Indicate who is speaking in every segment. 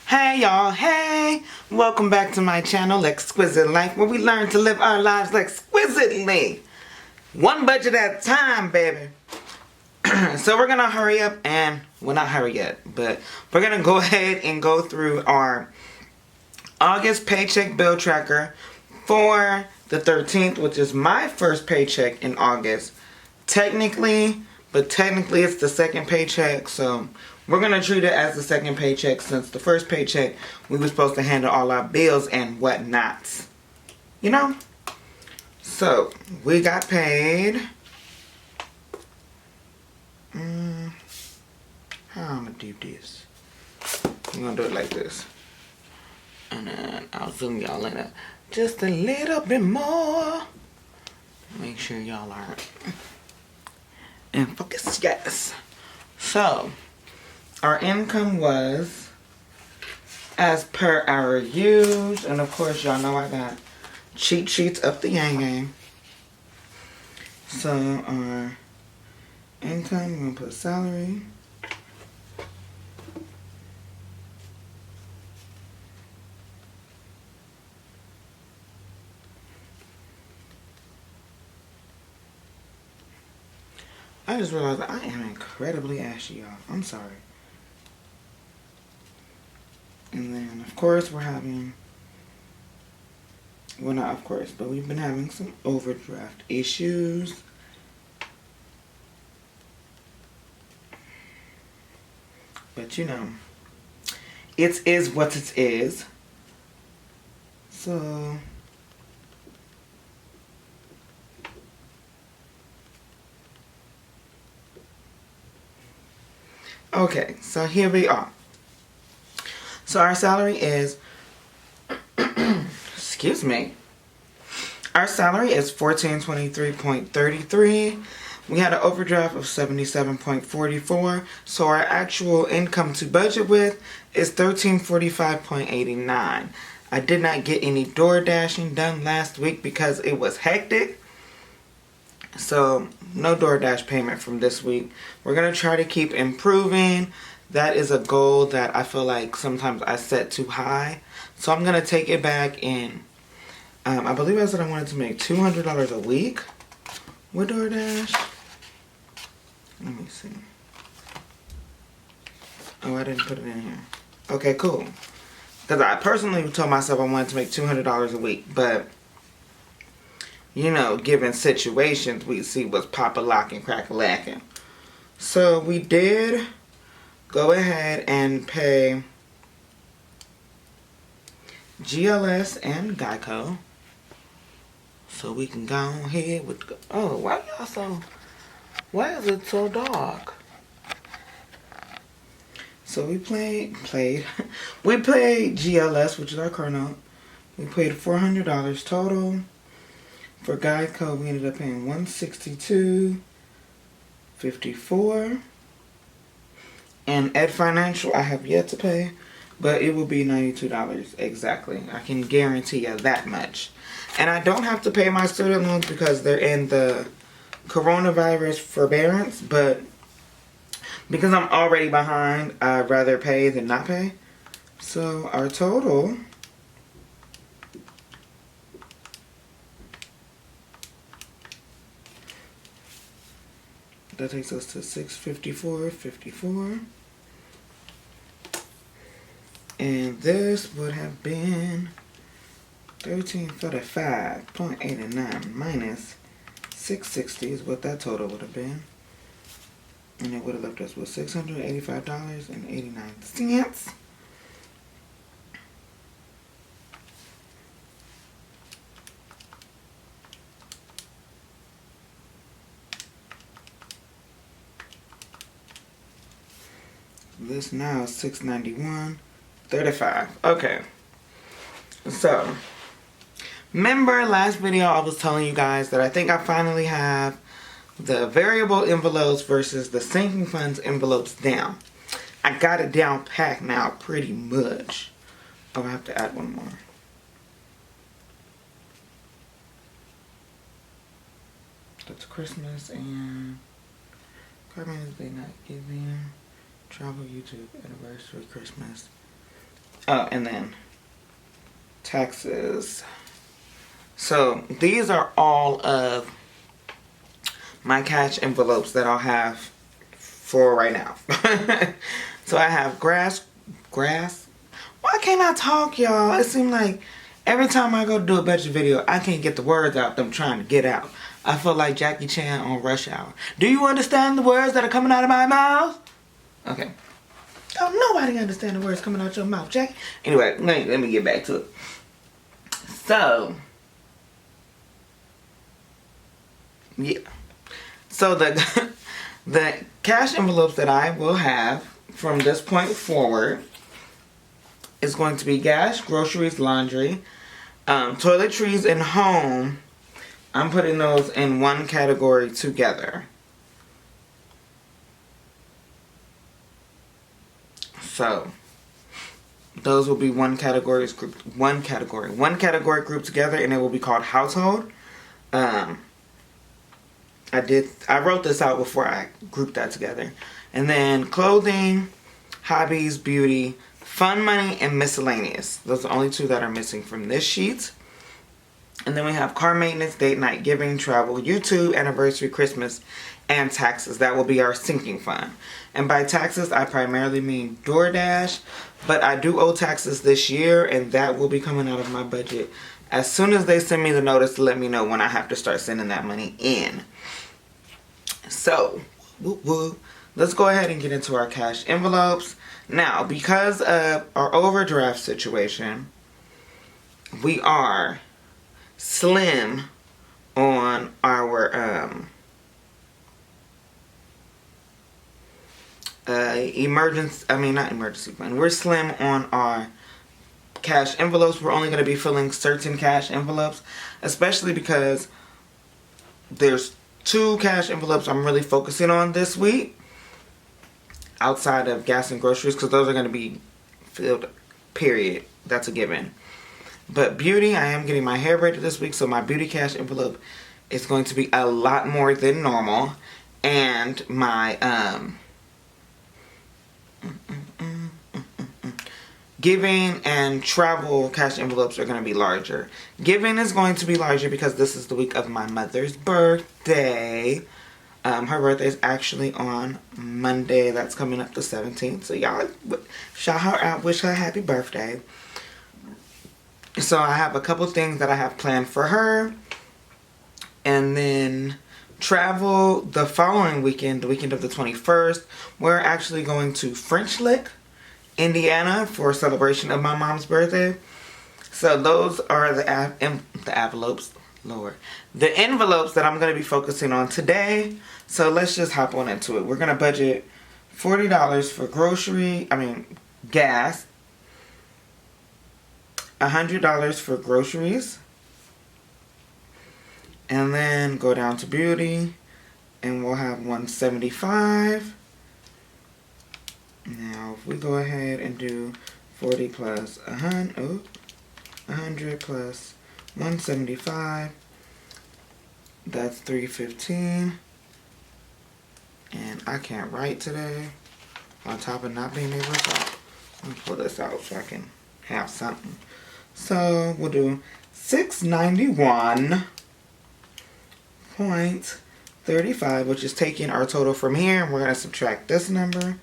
Speaker 1: Hey y'all, hey! Welcome back to my channel, Lexquisite Life, where we learn to live our lives exquisitely. One budget at a time, baby. So we're gonna hurry up and, well, not hurry yet, but we're gonna go ahead and go through our August paycheck bill tracker for the 13th, which is my first paycheck in August. Technically it's the second paycheck, so we're going to treat it as the second paycheck since the first paycheck we were supposed to handle all our bills and whatnots. You know? So, we got paid. How I'm going to do this? I'm going to do it like this. And then I'll zoom y'all in just a little bit more. Make sure y'all are in focus. Yes. So, our income was as per our use. And of course, y'all know I got cheat sheets up the yang gang. So, our income, we're going to put salary. I just realized that I am incredibly ashy, y'all. I'm sorry. And then, of course, we're having... Well, not of course, but we've been having some overdraft issues. But, you know, it is what it is. So... Okay, so here we are. So our salary is, excuse me. Our salary is $1423.33. We had an overdraft of $77.44. So our actual income to budget with is $1345.89. I did not get any door dashing done last week because it was hectic. So, no DoorDash payment from this week. We're going to try to keep improving. That is a goal that I feel like sometimes I set too high. So, I'm going to take it back in. I believe I said I wanted to make $200 a week with DoorDash. Let me see. Oh, I didn't put it in here. Okay, cool. Because I personally told myself I wanted to make $200 a week. But... you know, given situations, we see what's pop-a-locking, crack-a-lacking. So, we did go ahead and pay GLS and Geico. So, we can go ahead with... Oh, why is it so dark? So, we paid GLS, which is our car note. We paid $400 total. For Geico, we ended up paying $162.54. And Ed Financial, I have yet to pay, but it will be $92 exactly. I can guarantee you that much. And I don't have to pay my student loans because they're in the coronavirus forbearance, but because I'm already behind, I'd rather pay than not pay. So our total... that takes us to $654.54. And this would have been $1335.89 minus $660 is what that total would have been. And it would have left us with $685.89. This now is $691.35. Okay. So, remember last video I was telling you guys that I think I finally have the variable envelopes versus the sinking funds envelopes down. I got it down packed now pretty much. Oh, I have to add one more. That's Christmas and Carmen's Day Not Giving. Travel, YouTube, anniversary, Christmas, Oh, and then taxes. So these are all of my cash envelopes that I'll have for right now. So I have grass. Why can't I talk, y'all? It seems like every time I go do a budget video, I can't get the words out that I'm trying to get out. I feel like Jackie Chan on Rush Hour. Do you understand the words that are coming out of my mouth? Okay. Don't nobody understand the words coming out your mouth, Jackie. Anyway, let me get back to it. So, yeah. So the cash envelopes that I will have from this point forward is going to be gas, groceries, laundry, toiletries, and home. I'm putting those in one category together. So those will be one category grouped together, and it will be called household. I wrote this out before I grouped that together. And then clothing, hobbies, beauty, fun money, and miscellaneous. Those are the only two that are missing from this sheet. And then we have car maintenance, date night, giving, travel, YouTube, anniversary, Christmas, and taxes. That will be our sinking fund. And by taxes, I primarily mean DoorDash. But I do owe taxes this year, and that will be coming out of my budget as soon as they send me the notice to let me know when I have to start sending that money in. So, let's go ahead and get into our cash envelopes. Now, because of our overdraft situation, we are slim on our not emergency fund. We're slim on our cash envelopes. We're only going to be filling certain cash envelopes, especially because there's 2 cash envelopes I'm really focusing on this week outside of gas and groceries, because those are going to be filled, period. That's a given. But beauty, I am getting my hair braided this week, so my beauty cash envelope is going to be a lot more than normal. And my giving and travel cash envelopes are going to be larger. Giving is going to be larger because this is the week of my mother's birthday. Her birthday is actually on Monday. That's coming up the 17th. So y'all shout her out, wish her happy birthday. So I have a couple things that I have planned for her. And then travel the following weekend, the weekend of the 21st. We're actually going to French Lick, Indiana, for a celebration of my mom's birthday. So those are the envelopes, Lord. The envelopes that I'm going to be focusing on today. So let's just hop on into it. We're going to budget $40 for gas, $100 for groceries, and then go down to beauty, and we'll have $175. Now, if we go ahead and do 40 plus 100 plus 175, that's $315. And I can't write today, on top of not being able to talk. Let me pull this out so I can have something. So we'll do 691.35, which is taking our total from here, and we're going to subtract this number,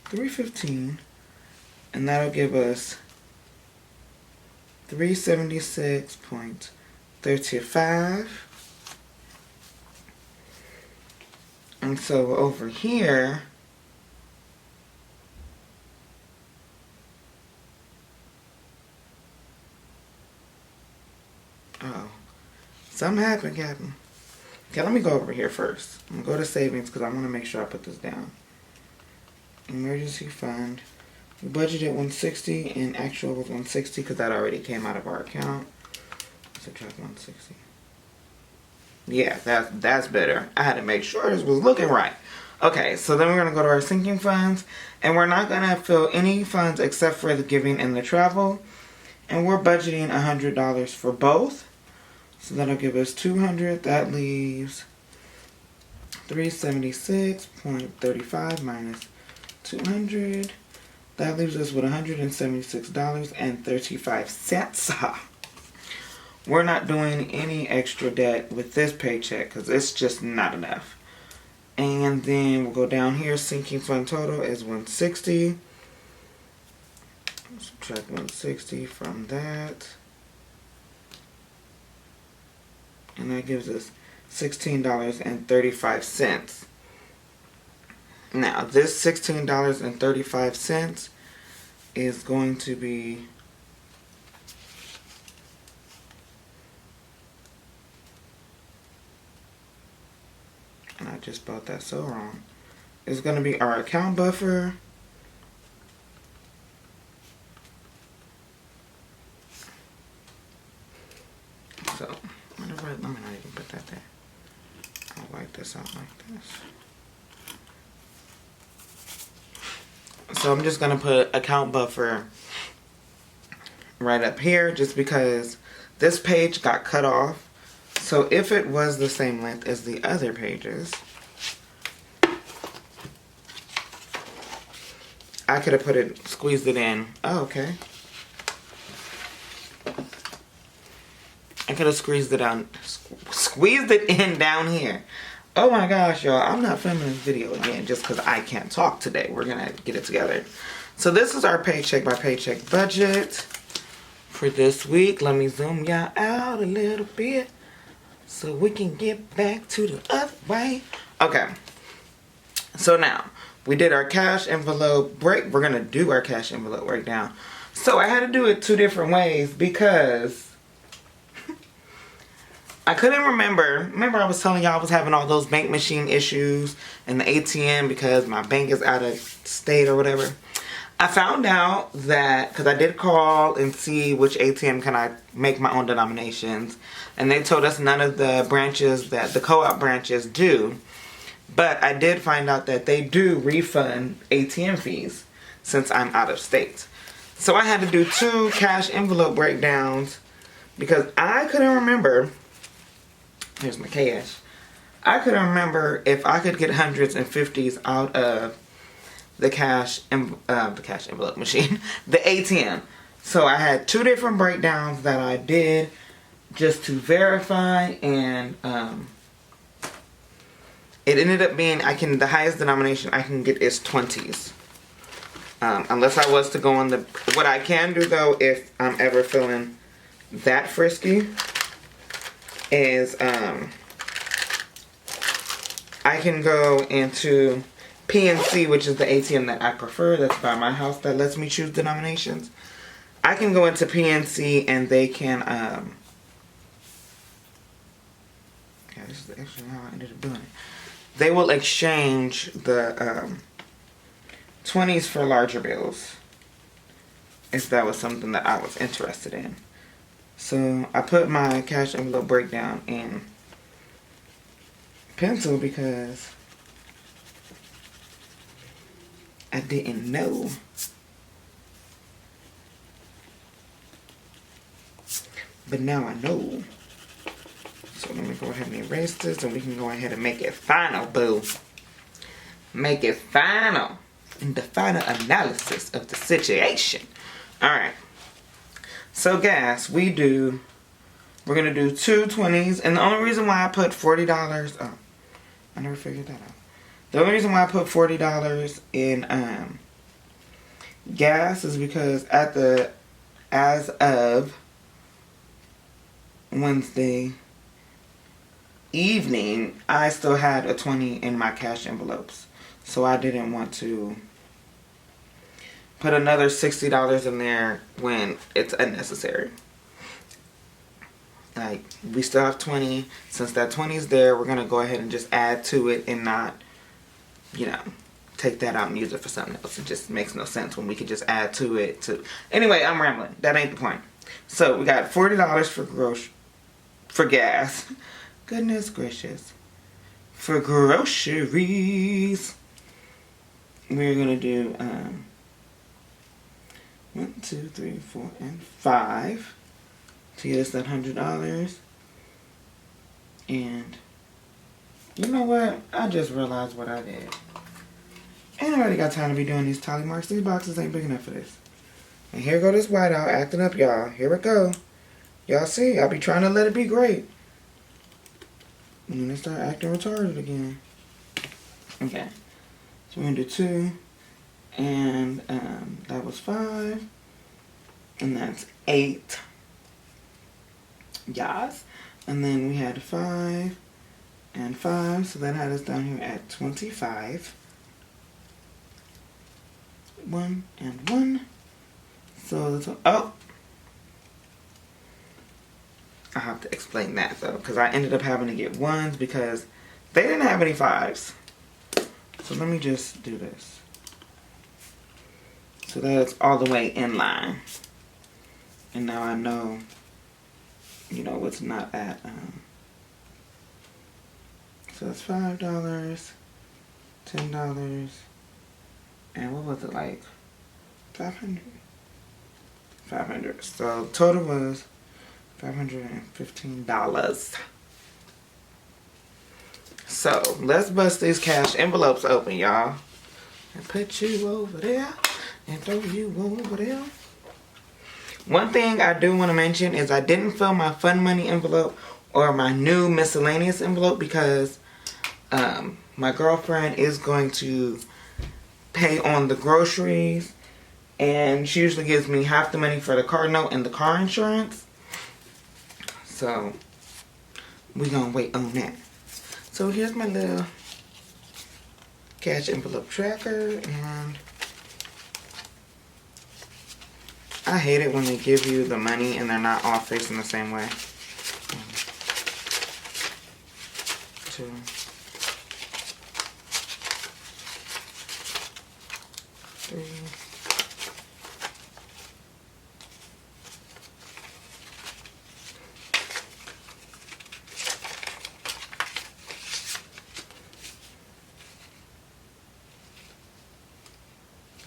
Speaker 1: 315, and that'll give us 376.35. And so over here, oh, something happened, Captain. Okay, let me go over here first. I'm going to go to savings because I want to make sure I put this down. Emergency fund. We budgeted 160 and actual was 160 because that already came out of our account. Subtract 160. Yeah, that's better. I had to make sure this was looking right. Okay, so then we're going to go to our sinking funds. And we're not going to fill any funds except for the giving and the travel. And we're budgeting $100 for both. So that'll give us $200. That leaves $376.35 minus $200. That leaves us with $176.35. We're not doing any extra debt with this paycheck because it's just not enough. And then we'll go down here. Sinking fund total is $160. Subtract $160 from that. And that gives us $16.35. Now, this $16.35 is going to be and I just spelled that so wrong. It's going to be our account buffer. So, let me not even put that there. I'll wipe this out like this. So I'm just going to put account buffer right up here just because this page got cut off. So if it was the same length as the other pages, I could have squeezed it in. Oh, okay. I could have squeezed it in down here. Oh my gosh, y'all. I'm not filming this video again just because I can't talk today. We're going to get it together. So this is our paycheck by paycheck budget for this week. Let me zoom y'all out a little bit so we can get back to the other way. Okay. So now, we did our cash envelope break. We're going to do our cash envelope breakdown. So I had to do it 2 different ways because I couldn't remember. Remember I was telling y'all I was having all those bank machine issues and the ATM because my bank is out of state or whatever. I found out that, because I did call and see which ATM can I make my own denominations. And they told us none of the branches that the co-op branches do. But I did find out that they do refund ATM fees since I'm out of state. So I had to do 2 cash envelope breakdowns because I couldn't remember. Here's my cash. I couldn't remember if I could get hundreds and fifties out of the cash envelope machine, the ATM. So I had 2 different breakdowns that I did just to verify, and it ended up being the highest denomination I can get is 20s. Unless I was to go on what I can do though, if I'm ever feeling that frisky, is I can go into PNC, which is the ATM that I prefer. That's by my house that lets me choose denominations. I can go into PNC and they can, this is actually how I ended up doing it. They will exchange the 20s for larger bills if that was something that I was interested in. So I put my cash envelope breakdown in pencil because I didn't know. But now I know. So let me go ahead and erase this and we can go ahead and make it final, boo. Make it final in the final analysis of the situation. Alright. So gas, we're going to do 2 20s. And the only reason why I put $40, oh, I never figured that out. The only reason why I put $40 in gas is because as of Wednesday evening, I still had a 20 in my cash envelopes. So I didn't want to put another $60 in there when it's unnecessary. Like, we still have 20. Since that 20 is there, we're going to go ahead and just add to it and not, take that out and use it for something else. It just makes no sense when we could just add to it. Anyway, I'm rambling. That ain't the point. So, we got $40 for gas. Goodness gracious. For groceries, we're going to do 1, 2, 3, 4, and 5 to get us that $100. And you know what? I just realized what I did. Ain't nobody got time to be doing these tally marks. These boxes ain't big enough for this. And here go this whiteout acting up, y'all. Here we go. Y'all see, I be trying to let it be great. And then they start acting retarded again. Okay. So we're going to do 2. And that was 5. And that's 8. Yes. And then we had 5 and 5. So that had us down here at 25. 1 and 1. So the oh, I have to explain that though, because I ended up having to get 1s because they didn't have any 5s. So let me just do this. So that's all the way in line. And now I know, you know, what's not at. So it's $5, $10, and what was it, like 500? 500. So total was $515. So let's bust these cash envelopes open, y'all, and put you over there and throw you over there. One thing I do want to mention is I didn't fill my fun money envelope or my new miscellaneous envelope because my girlfriend is going to pay on the groceries, and she usually gives me half the money for the car note and the car insurance. So we're gonna wait on that. So here's my little cash envelope tracker, and I hate it when they give you the money and they're not all facing the same way. 1, 2, 3.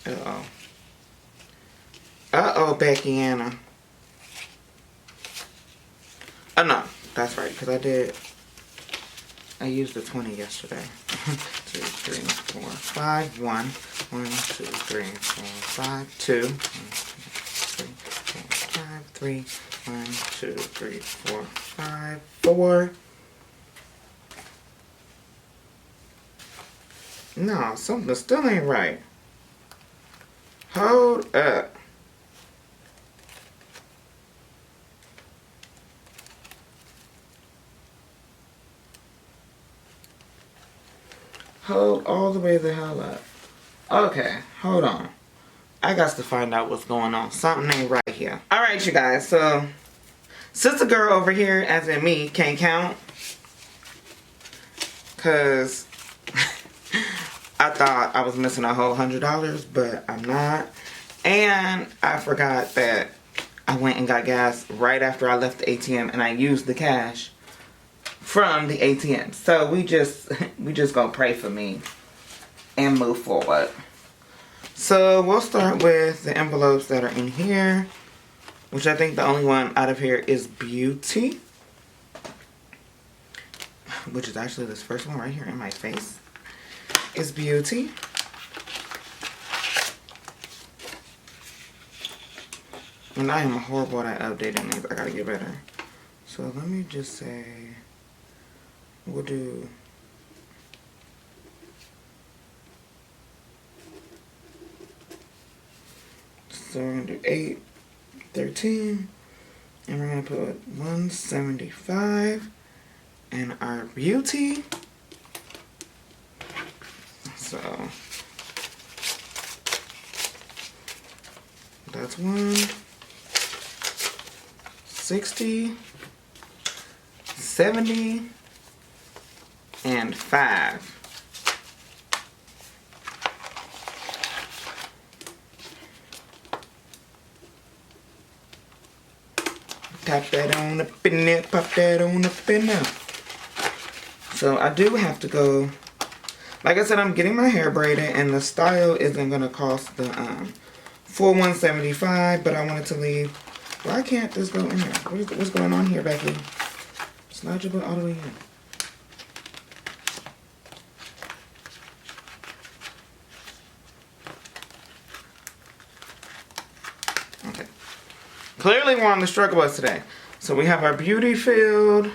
Speaker 1: Uh-oh. Uh-oh, Becky Anna. Oh, no. That's right, because I used the 20 yesterday. 2, 3, 4, 5, 1. 1, 2, 3, 4, 5, 2. 1, 2, 3, 4, 5, 3. 1, 2, 3, 4, 5, 4. No, something still ain't right. Hold up. Hold all the way the hell up. Okay, hold on. I got to find out what's going on. Something ain't right here. Alright, you guys. So, sister girl over here, as in me, can't count. Because I thought I was missing a whole $100, but I'm not. And I forgot that I went and got gas right after I left the ATM, and I used the cash from the ATM. So we just gonna pray for me and move forward. So we'll start with the envelopes that are in here, which I think the only one out of here is Beauty, which is actually this first one right here in my face. Is Beauty. And I am horrible at updating these. I gotta get better. So let me just say, we'll do so we're gonna do 8, 13, and we're gonna put 175 and our Beauty. So that's 1, 60, 70, and 5. Tap that on up in there, pop that on up in there. So I do have to go. Like I said, I'm getting my hair braided, and the style isn't gonna cost the full $175, but I wanted to leave. Why can't this go in there? What's going on here, Becky? Slide your butt all the way in. Clearly we're on the struggle bus today. So we have our beauty field.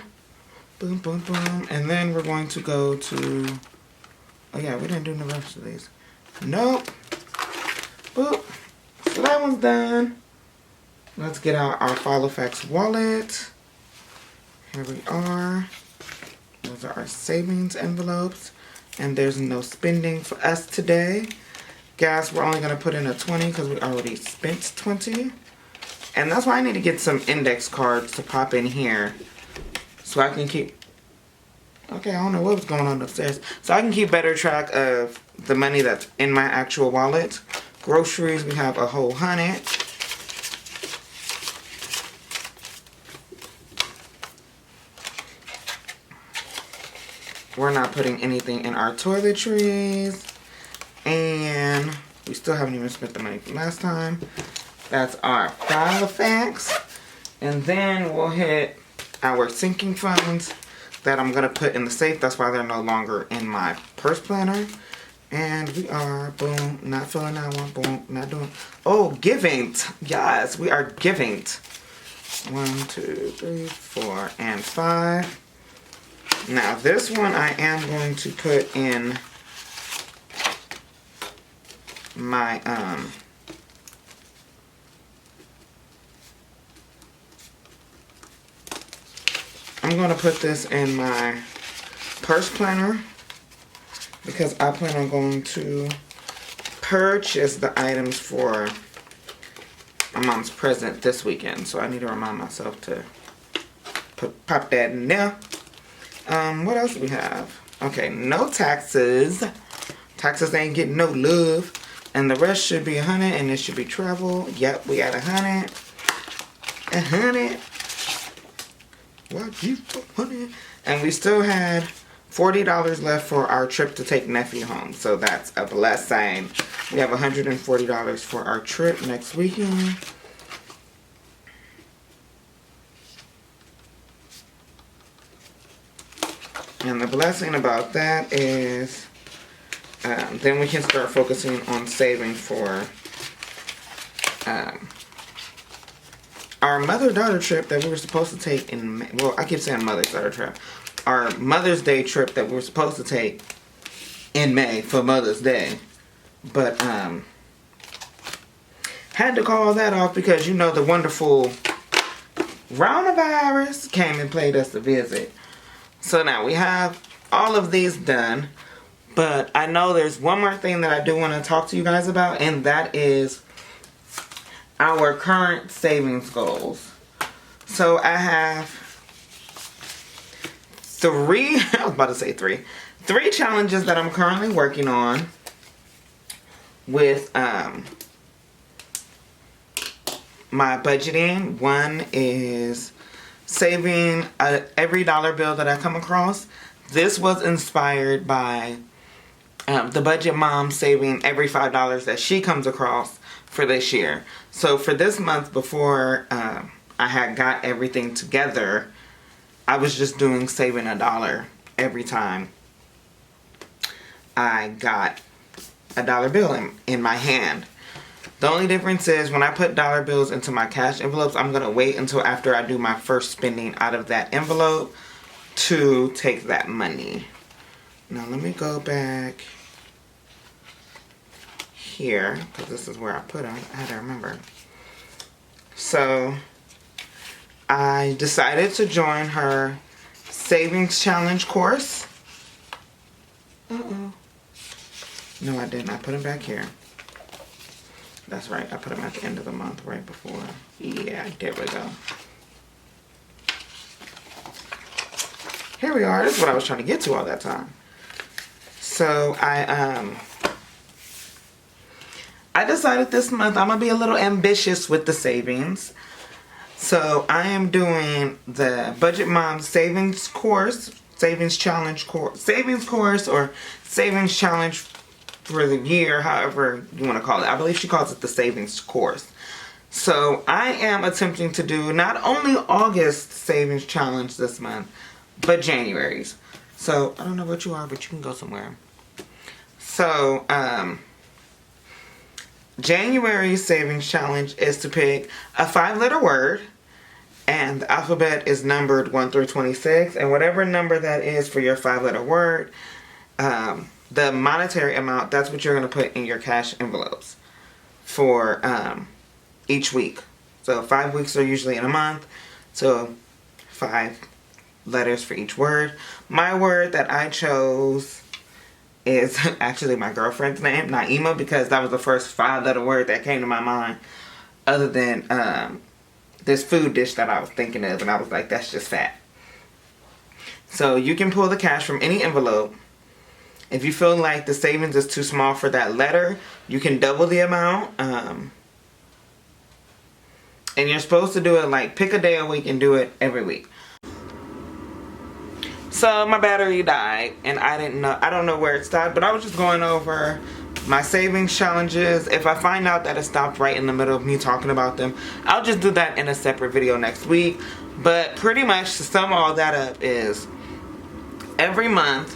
Speaker 1: Boom, boom, boom. And then we're going to go to... Oh yeah, we didn't do the rest of these. Nope. Boop. So that one's done. Let's get out our Filofax wallet. Here we are. Those are our savings envelopes. And there's no spending for us today. Gas, we're only going to put in a 20 because we already spent 20. And that's why I need to get some index cards to pop in here. So I can keep... Okay, I don't know what was going on upstairs. So I can keep better track of the money that's in my actual wallet. Groceries, we have a whole 100. We're not putting anything in our toiletries. And we still haven't even spent the money from last time. That's our Filofax. And then we'll hit our sinking funds that I'm going to put in the safe. That's why they're no longer in my purse planner. And we are, boom, not filling that one, boom, not doing. Oh, giving. Yes, we are giving. 1, 2, 3, 4, and 5. Now, this one I am going to put in my, I'm going to put this in my purse planner because I plan on going to purchase the items for my mom's present this weekend. So I need to remind myself to pop that in there. What else do we have? Okay, no taxes. Taxes ain't getting no love. And the rest should be 100 and it should be travel. Yep, we at 100. 100. What you 100? And we still had $40 left for our trip to take nephew home. So that's a blessing. We have $140 for our trip next weekend. And the blessing about that is then we can start focusing on saving for our mother-daughter trip that we were supposed to take in May. Well, I keep saying mother-daughter trip. Our Mother's Day trip that we were supposed to take in May for Mother's Day. But had to call that off because, you know, the wonderful coronavirus came and played us a visit. So now we have all of these done. But I know there's one more thing that I do want to talk to you guys about. And that is our current savings goals. So I have three challenges that I'm currently working on with my budgeting. One is saving every dollar bill that I come across. This was inspired by the budget mom saving every $5 that she comes across for this year. So for this month, before I had got everything together, I was just doing saving $1 every time I got a dollar bill in my hand. The only difference is when I put dollar bills into my cash envelopes, I'm going to wait until after I do my first spending out of that envelope to take that money. Now let me go back here because this is where I put them. I had to remember. So I decided to join her savings challenge course. Uh-oh. No, I didn't. I put them back here. That's right. I put them at the end of the month right before. Yeah, there we go. Here we are. This is what I was trying to get to all that time. So I decided this month I'm going to be a little ambitious with the savings. So I am doing the Budget Mom Savings Course, Savings Challenge Course, Savings Course or Savings Challenge for the year, however you want to call it. I believe she calls it the Savings Course. So I am attempting to do not only August Savings Challenge this month, but January's. So I don't know what you are, but you can go somewhere. So January savings challenge is to pick a 5-letter word, and the alphabet is numbered 1 through 26, and whatever number that is for your 5-letter word, the monetary amount, that's what you're going to put in your cash envelopes for each week. So 5 weeks are usually in a month, so 5 letters for each word. My word that I chose is actually my girlfriend's name, Naima, because that was the first 5-letter word that came to my mind, other than this food dish that I was thinking of, and I was like, that's just fat. So you can pull the cash from any envelope. If you feel like the savings is too small for that letter, you can double the amount. And you're supposed to do it like pick a day a week and do it every week. So my battery died, and I don't know where it stopped, but I was just going over my savings challenges. If I find out that it stopped right in the middle of me talking about them, I'll just do that in a separate video next week. But pretty much to sum all that up is every month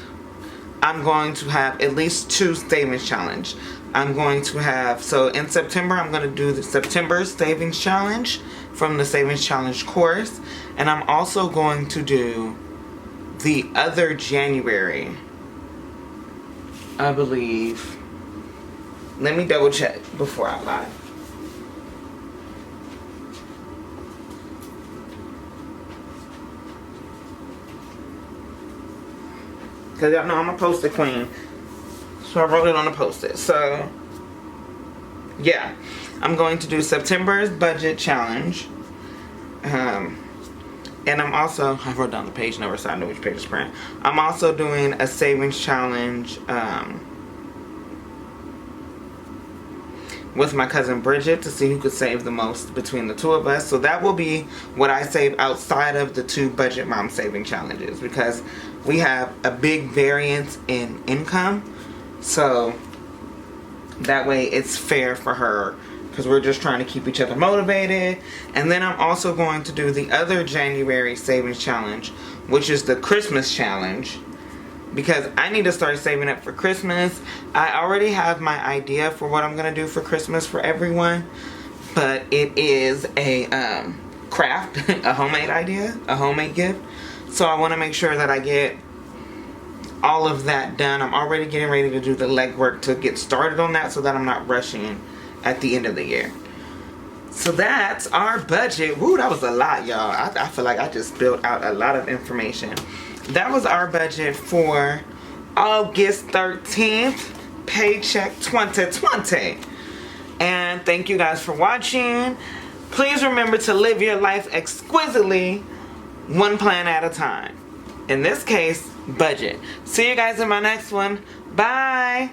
Speaker 1: I'm going to have at least 2 savings challenge. I'm going to have, so in September I'm going to do the September savings challenge from the savings challenge course, and I'm also going to do the other January, I believe. Let me double check before I lie. Because y'all know I'm a post-it queen. So I wrote it on a post-it. So, yeah. I'm going to do September's budget challenge. And I'm also, I wrote down the page number so I know which page to print. I'm also doing a savings challenge with my cousin Bridget to see who could save the most between the 2 of us. So that will be what I save outside of the 2 budget mom saving challenges, because we have a big variance in income. So that way it's fair for her, because we're just trying to keep each other motivated. And then I'm also going to do the other January savings challenge, which is the Christmas challenge, because I need to start saving up for Christmas. I already have my idea for what I'm going to do for Christmas for everyone, but it is a craft, a homemade idea, a homemade gift. So I want to make sure that I get all of that done. I'm already getting ready to do the legwork to get started on that so that I'm not rushing at the end of the year. So that's our budget. Woo, that was a lot, y'all. I feel like I just spilled out a lot of information. That was our budget for August 13th, Paycheck 2020. And thank you guys for watching. Please remember to live your life exquisitely, one plan at a time. In this case, budget. See you guys in my next one. Bye.